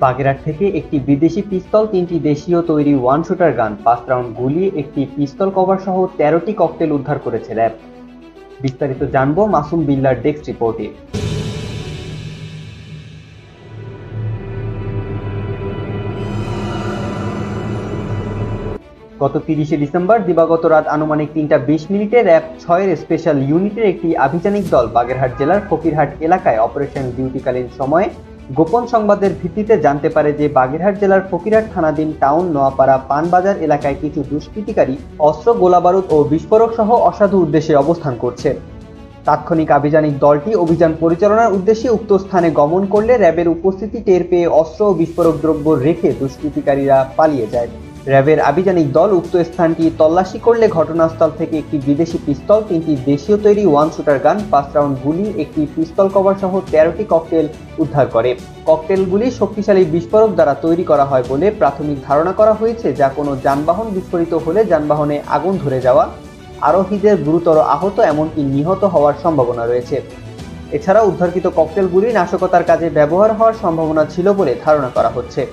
বাগেরহাট থেকে একটি বিদেশি পিস্তল, 3টি দেশীয় তৈরি ওয়ান শুটার গান, 5 রাউন্ড গুলি, একটি পিস্তল কভার সহ 13টি ককটেল উদ্ধার করেছে র্যাব। বিস্তারিত জানবো মাসুম বিল্লার ডেস্ক রিপোর্টে। গত 30শে ডিসেম্বর দিবাগত রাত আনুমানিক 3টা 20 মিনিটে র্যাব 6-এর স্পেশাল ইউনিটের একটি আভিযানিক দল বাগেরহাট জেলার ফকিরহাট এলাকায় অপারেশন ডিউটিকালীন সময়ে গোপন সংবাদের ভিত্তিতে জানতে পারে যে বাগেরহাট জেলার ফকিরহাট থানাধীন টাউন নোয়াপাড়া পানবাজার এলাকায় কিছু দুষ্কৃতিকারী অস্ত্র, গোলাবারুদ ও বিস্ফোরক সহ অসাধু উদ্দেশ্যে অবস্থান করছে। তাৎক্ষণিক আভিযানিক দলটি অভিযান পরিচালনার উদ্দেশ্যে উক্ত স্থানে গমন করলে র্যাবের উপস্থিতি টের পেয়ে অস্ত্র ও বিস্ফোরক দ্রব্য রেখে দুষ্কৃতিকারীরা পালিয়ে যায়। র্যাবের আভিযানিক দল উক্ত স্থানটি তল্লাশি করলে ঘটনাস্থল থেকে একটি বিদেশি পিস্তল, 3টি দেশীয় তৈরি ওয়ান শুটার গান, 5 রাউন্ড গুলি, একটি পিস্তল কভার সহ 13টি ককটেল উদ্ধার করে। ককটেলগুলি শক্তিশালী বিস্ফোরক দ্বারা তৈরি করা হয় বলে প্রাথমিক ধারণা করা হয়েছে, যা কোনো যানবাহন বিস্ফোরিত হলে যানবাহনে আগুন ধরে যাওয়া, আরোহীদের গুরুতর আহত এমনকি নিহত হওয়ার সম্ভাবনা রয়েছে। এছাড়া উদ্ধারকৃত ককটেলগুলি নাশকতার কাজে ব্যবহার হওয়ার সম্ভাবনা ছিল বলে ধারণা করা হচ্ছে।